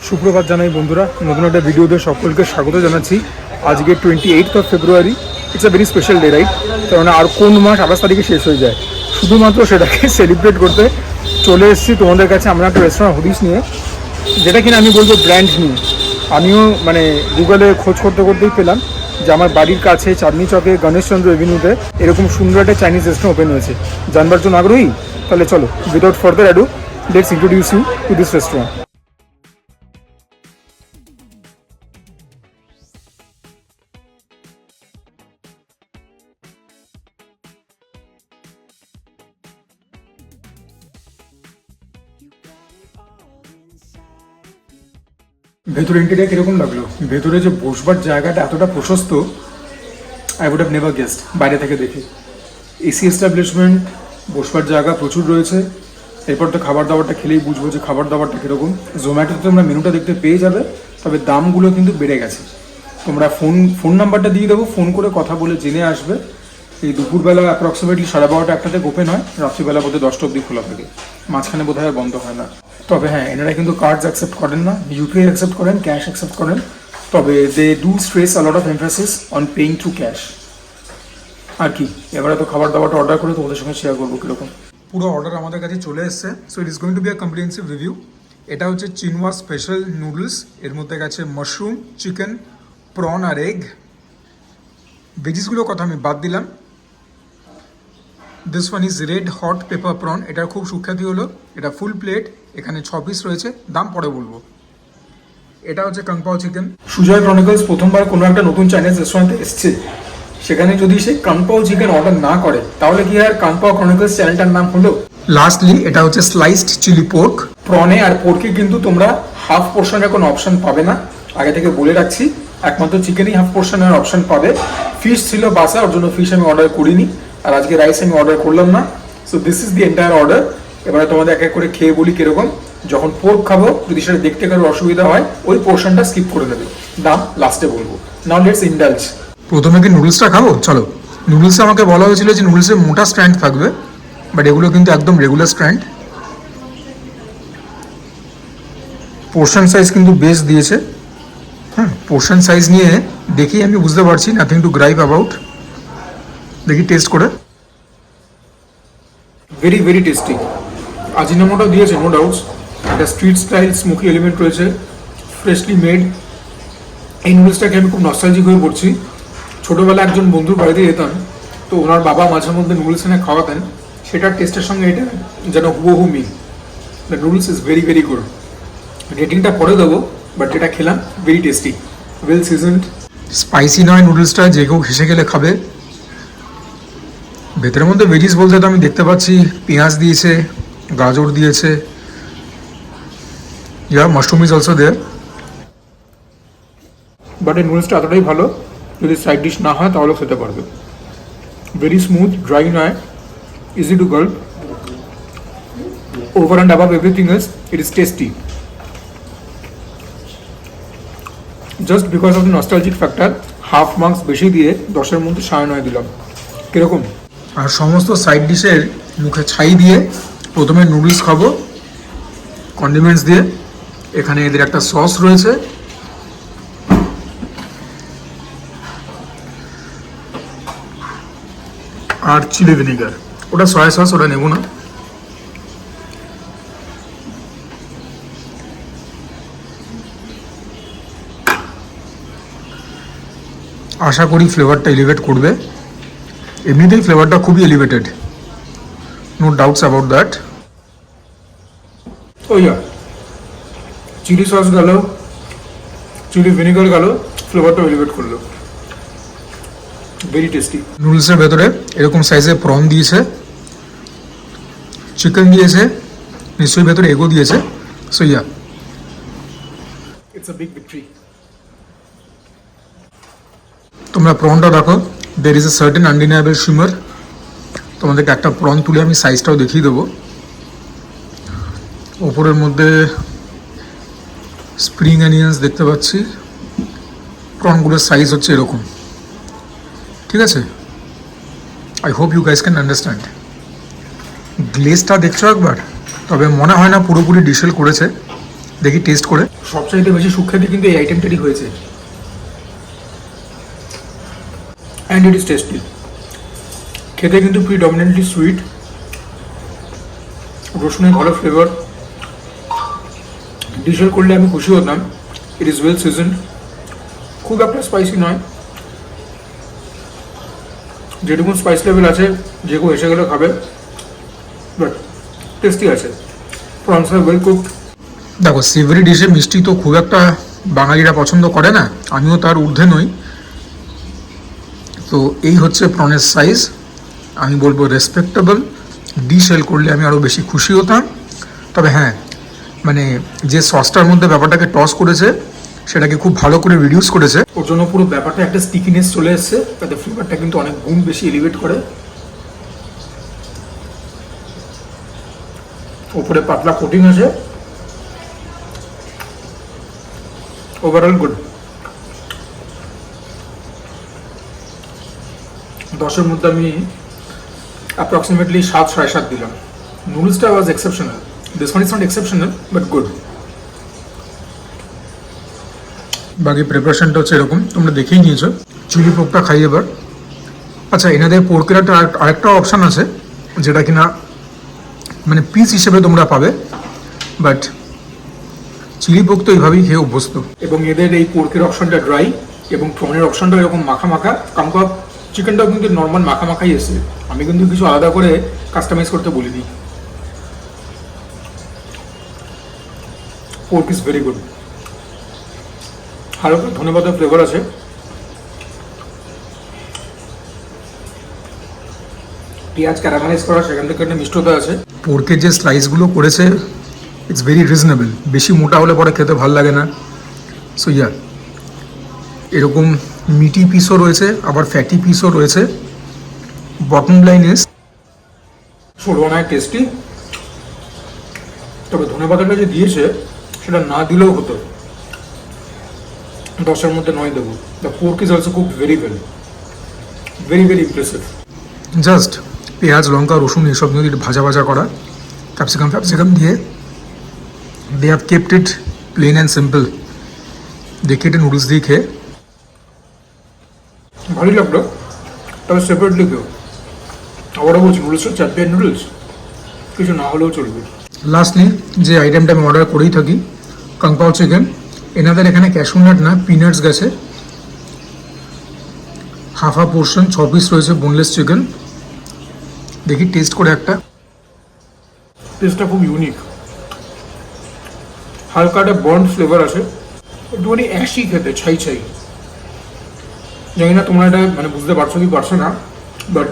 সুপ্রভাত জানাই বন্ধুরা, নতুন একটা ভিডিওতে সকলকে স্বাগত জানাচ্ছি। আজকে 28 February. It's a very special day, right? কারণ আর কোন মাস 28 তারিখে শেষ হয়ে যায়, শুধুমাত্র সেটাকে সেলিব্রেট করতে চলে এসেছি তোমাদের কাছে আমরা একটা রেস্টুরেন্ট হদিস নিয়ে, যেটা কিনা আমি বলবো ব্র্যান্ড নিয়ে। আমিও গুগলে খোঁজ করতে করতেই পেলাম যে আমার বাড়ির কাছে চাঁদনি চকে গণেশচন্দ্র এভিনিউতে এরকম সুন্দর একটা চাইনিজ রেস্টুরেন্ট ওপেন হয়েছে। জানবার জন্য আগ্রহী? তাহলে চলো, without further ado, let's introduce you to this restaurant. ভেতরে ইন্টেরিয়ার কিরকম লাগলো? ভেতরে যে বসবার জায়গাটা এতটা প্রশস্ত, I would have never guessed বাইরে থেকে দেখে। এসি এস্টাবলিশমেন্ট, বসবার জায়গা প্রচুর রয়েছে। এরপর তো খাবার দাবারটা খেলেই বুঝবো যে খাবার দাবারটা কীরকম। জোম্যাটোতে তোমরা মেনুটা দেখতে পেয়ে যাবে, তবে দামগুলো কিন্তু বেড়ে গেছে। তোমরা ফোন নাম্বারটা দিয়ে দেবো, ফোন করে কথা বলে জেনে আসবে। এই দুপুরবেলা অ্যাপ্রক্সিমেটলি 12:30 একটা থেকে ওপেন হয়, রাত্রিবেলা বোধহয় 10টা অবধি খোলা থাকে, মাঝখানে বোধহয় আর বন্ধ হয় না। তবে হ্যাঁ, এনারা কিন্তু কার্ডস অ্যাকসেপ্ট করেন না, ইউপিআই অ্যাকসেপ্ট করেন, ক্যাশ অ্যাকসেপ্ট করেন। তবে they do stress a lot of emphasis on paying through cash. আর কি, এবারে তো খাবার দাবারটা অর্ডার করে তোমাদের সঙ্গে শেয়ার করবো কীরকম। পুরো অর্ডার আমাদের কাছে চলে এসছে, so it is going to be a comprehensive review. এটা হচ্ছে চিনওয়া স্পেশাল নুডলস। এর মধ্যে গেছে মাশরুম, চিকেন, প্রন আর এগ। ভেজিসগুলোর কথা আমি বাদ দিলাম। This one is red hot paper prawn. এটার খুব সুখ্যাতি হলো এটা ফুল প্লেট, এখানে 6 পিস রয়েছে, দাম পরে বলবো। এটা হচ্ছে কাংপাও চিকেন। সুজয় ক্রনিকলস প্রথমবার কোনো একটা নতুন চাইনিজ রেস্টুরেন্টে এসছে, সেখানে যদি সে কাংপাও চিকেন অর্ডার না করে তাহলে কি আর কাংপাও ক্রনিকলস চ্যানেলটার নাম হলো? লাস্টলি এটা হচ্ছে স্লাইসড চিলি পোর্ক। প্রনে আর পোর্কে কিন্তু তোমরা হাফ পোর্শনের কোনো অপশন পাবে না, আগে থেকে বলে রাখছি। একমাত্র চিকেনই হাফ পোর্শনের অপশন পাবে। ফিশ ছিল বাসা, ওর জন্য ফিশ আমি অর্ডার করিনি, আর আজকে রাইস আমি অর্ডার করলাম না। So this is the entire order. এবারে তোমাদের এক এক করে খেয়ে বলি কিরকম। যখন পোর্ক খাবো, যদি সেটা দেখতে কারোর অসুবিধা হয়, ওই পোর্শনটা স্কিপ করে দেবে, দাম লাস্টে বলবো। Now let's indulge. প্রথমে কি নুডলসটা খাবো? চলো। নুডলসে আমাকে বলা হয়েছিল যে নুডলসের মোটা স্ট্র্যান্ড থাকবে, বাট এগুলো কিন্তু একদম রেগুলার স্ট্র্যান্ড। পোর্শন সাইজ কিন্তু বেশ দিয়েছে। হ্যাঁ, পোর্শন সাইজ নিয়ে দেখি আমি বুঝতে পারছি, নাথিং টু গ্রাইভ অ্যাবাউট। দেখি টেস্ট করে। Very very tasty. আজিনামোটো দিয়েছে, নো ডাউটস। একটা স্ট্রিট স্টাইল স্মোকি এলিমেন্ট রয়েছে, ফ্রেশলি মেড। এই নুডলসটাকে আমি খুব নস্টালজিক হয়ে পড়ছি। ছোটোবেলা একজন বন্ধুর বাড়িতে যেতাম, তো ওনার বাবা মাঝে মধ্যে নুডলস এনে খাওয়াতেন, সেটার টেস্টের সঙ্গে এটা যেন হুবহু মিল। The noodles is very very good. রেটিংটা পরে দেবো, বাট যেটা খেলাম very tasty, well seasoned. Spicy নয় নুডলসটা, যে কেউ হেসে গেলে খাবে। ভেতরের মধ্যে ভেজিস বলতে তো আমি দেখতে পাচ্ছি পেঁয়াজ দিয়েছে, গাজর দিয়েছে, yeah mushroom is also there. But এই নুডলসটা এতটাই ভালো, যদি সাইড ডিশ না হয় তাহলেও খেতে পারবে। ভেরি স্মুথ, ড্রাই নয়, easy to গাল্প। Over and above everything else, it is tasty. Just because of the nostalgic factor, half marks বেশি দিয়ে 10-এর মধ্যে 9.5 দিলাম। কীরকম? আর সমস্ত সাইড ডিশের মুখে ছাই দিয়ে প্রথমে নুডলস খাবো কন্ডিমেন্টস দিয়ে। এখানে এদের একটা সস রয়েছে, আর চিলি ভিনিগার। ওটা সয়া সস, ওটা নেব না। আশা করি ফ্লেভারটা এলিভেট করবে। এমনিতেই ফ্লেভারটা খুবই elevated, no doubts about that. Oh yeah, chilli sauce গেল, চিলি ভিনিগার গেল, ফ্লেভারটা এলিভেট করলো। Very tasty. নুডলসের ভেতরে এরকম সাইজের প্রন দিয়েছে, চিকেন দিয়েছে, নিশ্চয়ই ভেতরে এগও দিয়েছে। So yeah, it's a big victory. তোমরা প্রনটা দেখো, there is a certain undeniable shimmer. তোমাদেরকে একটা প্রন তুলে আমি সাইজটাও দেখিয়ে দেবো। ওপরের মধ্যে স্প্রিং অনিয়ন্স দেখতে পাচ্ছি। প্রনগুলোর সাইজ হচ্ছে এরকম, ঠিক আছে? I hope you guys can understand. গ্লেজটা দেখছো একবার? তবে মনে হয় না পুরোপুরি ডিশেল করেছে, দেখি টেস্ট করে। সবচাইতে বেশি সুখ্যাতি কিন্তু এই আইটেমটারই হয়েছে, অ্যান্ড ইট ইজ টেস্টি। খেতে কিন্তু প্রিডমিনেন্টলি সুইট, রসুনের ভালো ফ্লেভার। ডিশেল করলে আমি খুশি হতাম। ইট ইজ ওয়েল সিজনড, খুব একটা স্পাইসি নয়, যেটুকু স্পাইস লেভেল আছে যে কেউ এসে গেলে খাবে, বাট টেস্টি আছে। Prawns are well cooked. দেখো সিভারি ডিশে মিষ্টি তো খুব একটা বাঙালিরা পছন্দ করে না, আমিও তার ঊর্ধ্বে নই। তো এই হচ্ছে প্রনের সাইজ, আমি বলবো রেসপেক্টেবল। ডিশেল করলে আমি আরও বেশি খুশি হতাম। তবে হ্যাঁ, মানে যে সসটার মধ্যে ব্যাপারটাকে টস করেছে সেটাকে খুব ভালো করে রিডিউস করেছে, ওর জন্য পুরো ব্যাপারটা একটা স্টিকিনেস চলে এসছে, তাতে ফ্লেভারটা কিন্তু অনেক গুণ বেশি এলিভেট করে। উপরে পাতলা কোটিং আছে, ওভারঅল গুড। 10-এর মধ্যে আমি অ্যাপ্রক্সিমেটলি 7-7.5 দিলাম। নুডলসটা was exceptional, this one is not exceptional but good. বাকি প্রিপারেশনটা হচ্ছে এরকম, তোমরা দেখেই নিয়েছো। চিলি পোকটা খাই এবার। আচ্ছা, এনাদের পোর্কের একটা আরেকটা অপশান আছে যেটা কিনা মানে পিস হিসেবে তোমরা পাবে, বাট চিলি পোক তো এইভাবেই খেয়ে অভ্যস্ত। এবং এদের এই পোর্কের অপশনটা ড্রাই এবং প্রনের অপশনটা এরকম মাখা মাখা। কামকাপ চিকেনটাও কিন্তু নর্মাল মাখা মাখাই এসে, আমি কিন্তু কিছু আলাদা করে কাস্টমাইজ করতে বলিনি। পোর্ক ইজ ভেরি গুড, হালকা ধনেপাতার ফ্লেভার আছে। পেঁয়াজ ক্যারামেলাইজ করা, সেখান থেকে একটা মিষ্টতা আছে। পোর্কের যে স্লাইসগুলো করেছে ইটস ভেরি রিজনেবল, বেশি মোটা হলে পরে খেতে ভালো লাগে না। সো ইয়া, এরকম মিটি পিসও রয়েছে, আবার ফ্যাটি পিসও রয়েছে। বটম লাইন ইজ ষোলোনায় টেস্টি। তবে ধনেপাতাটা যে দিয়েছে সেটা না দিলেও হতো, 10-এর মধ্যে 9 দেবো। The pork is also cooked very well, very very impressive. Just পেঁয়াজ, লঙ্কা, রসুন এসব দিয়ে ভাজা ভাজা করা, ক্যাপসিকাম দিয়ে they have kept it plain and simple. দেখে এটা নুডলস দিয়ে খেয়ে ভালোই লাগলো। তবে সেপারেটলি কেউ আবারও বলছি, নুডলসটা চ্যাম্পিয়ন নুডলস, কিছু না হলেও চলবে। লাস্টলি যে আইটেমটা আমি অর্ডার করেই থাকি, কাংপাও চিকেন। এনাদের এখানে ক্যাশু নাট না, পিনাটস গেছে। হাফ পোর্শন, 6 পিস রয়েছে বোনলেস চিকেন। দেখি টেস্ট করে একটা। টেস্টটা খুব ইউনিক, হালকা একটা বন্ড ফ্লেভার আছে, একটুখানি অ্যাশি খেতে, ছাই ছাই। জানি না তোমরা এটা মানে বুঝতে পারছো কি পারছো না, বাট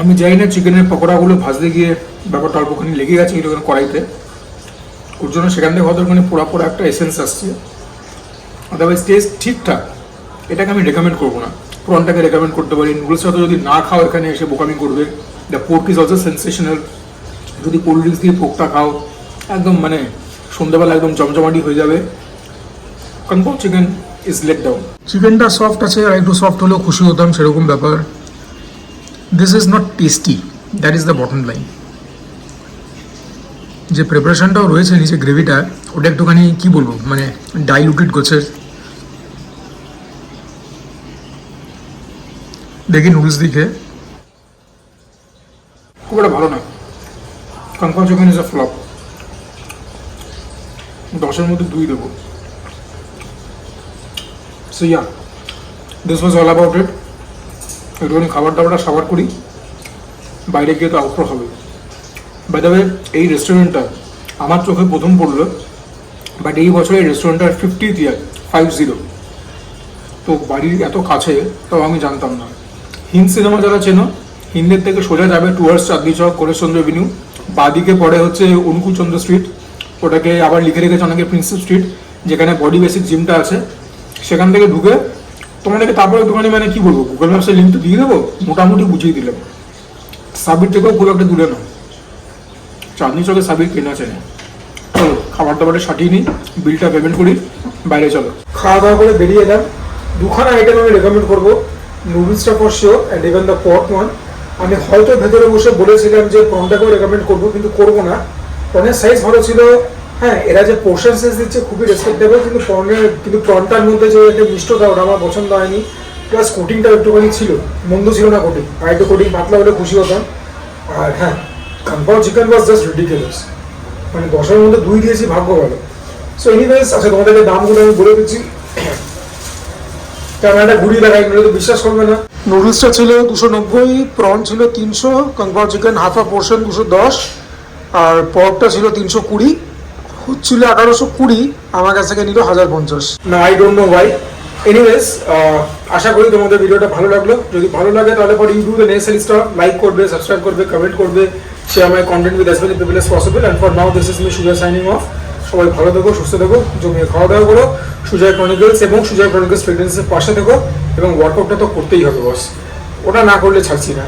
আমি জানি না চিকেনের পকোড়াগুলো ভাজতে গিয়ে ব্যাপারটা অল্পখানি লেগে গেছে এরকম কড়াইতে, ওর জন্য সেখান থেকে হয়তো মানে পোড়া পোড়া একটা এসেন্স আসছে। আদারওয়াইজ টেস্ট ঠিকঠাক, এটাকে আমি রেকমেন্ড করবো না। প্রনটাকে রেকমেন্ড করতে পারি। নুডলসটা তো যদি না খাও এখানে এসে বোকামি করবে। The pork is also sensational. যদি কোল্ড ড্রিঙ্কস দিয়ে পোকটা খাও একদম মানে সন্ধ্যাবেলা একদম জমজমাটি হয়ে যাবে। Confirm chicken is let down. চিকেনটা সফট আছে, আর একটু সফট হলেও খুশি হতাম, সেরকম ব্যাপার। This is not tasty, that is the bottom line. যে প্রিপারেশনটাও রয়েছে নিচে গ্রেভিটা, ওটা একটুখানি কী বলবো মানে ডাইলুটেড গোছের। দেখি নুডলস দিকে খুব একটা ভালো না। Confirm chicken is a flop, 10-এর মধ্যে 2 দেবো। So yeah, this was all about it. একটুখানি খাবার দাবারটা সাবার করি, বাইরে গিয়ে তো আউটডোর হবে। বাই দ্য ওয়ে, এই রেস্টুরেন্টটা আমার চোখে প্রথম পড়লো, বাট এই বছর এই রেস্টুরেন্টটার 50th ইয়ার, 50। তো বাড়ির এত কাছে তাও আমি জানতাম না। হিন্দ সিনেমা যারা চেনো, হিন্দের থেকে সোজা যাবে টুয়ার্ডস চাঁদনি চক, কোরেশচন্দ্র এভিনিউ, বাদিকে পড়ে হচ্ছে অনুকূলচন্দ্র স্ট্রিট, ওটাকে আবার লিখে রেখেছে অনেকে প্রিন্সেপ স্ট্রিট, যেখানে বডি বেসিক জিমটা আছে। সেখান থেকে ঢুকে তোমাদেরকে তারপরে একটুখানি মানে কি বলবো, গুগল ম্যাপসের লিঙ্ক তো দিয়ে দেবো, মোটামুটি বুঝিয়ে দিলাম। সাবির থেকেও খুব একটা দূরে নয়, চাঁদনি চকে সাবির কেনা চেনে। চলো খাবার দাবারটা সাটিয়ে নিই, বিলটা পেমেন্ট করি, বাইরে চলো। খাওয়া দাওয়া করে বেরিয়ে এলাম। 2খানা আইটেম আমি রেকমেন্ড করবো, নুডলসটা for sure and even the pork one. আমি হয়তো ভেতরে বসে বলেছিলাম যে প্রনটাকেও রেকমেন্ড করবো, কিন্তু করবো না, প্রনের সাইজ ভালো ছিল। হ্যাঁ, এরা যে পোর্শন সাইজ দিচ্ছে খুবই রেসপেক্টেবল, কিন্তু প্রনটার মধ্যে যে একটা মিষ্টতা ওটা আমার পছন্দ হয়নি। প্লাস কোটিংটা একটুখানি ছিল, মন্দ ছিল না কোটিং, আর একটু কোটিং পাতলা হলে খুশি হতাম। আর হ্যাঁ, কং পাও চিকেন ওয়াজ জাস্ট রিডিকুলাস, মানে 10-এর মধ্যে 2 দিয়েছি, ভাগ্য ভালো। সো এনিওয়েজ, আচ্ছা তোমাদেরকে দামগুলো আমি বলে দিচ্ছি, ক্যামেরাটা ঘুরিয়ে দেখাই, নইলে তো বিশ্বাস করবে না। নুডলসটা ছিল 290, প্রন ছিল 300, কং পাও চিকেন হাফ আ পোর্শন 210, আর পর্কটা ছিল 320, হচ্ছিল 1120, আমার কাছ থেকে নিল 1050। না, I don't know why. Anyways, আশা করি তোমাদের ভিডিওটা ভালো লাগলো। যদি ভালো লাগে তাহলে পর you do the necessary stuff, like করবে, সাবস্ক্রাইব করবে, কমেন্ট করবে, share my content with as many people as possible. And for now this is me Sujoy signing off. সবাই ভালো থেকো, সুস্থ থেকো, জমিয়ে খাওয়া দাওয়া করো, সুজয় ক্রনিকলস এবং সুজয় ক্রনিকলস ফ্রেগরেন্সের পাশে থেকো, এবং ওয়ার্কআউটটা তো করতেই হবে বস, ওটা না করলে ছাড়ছি না।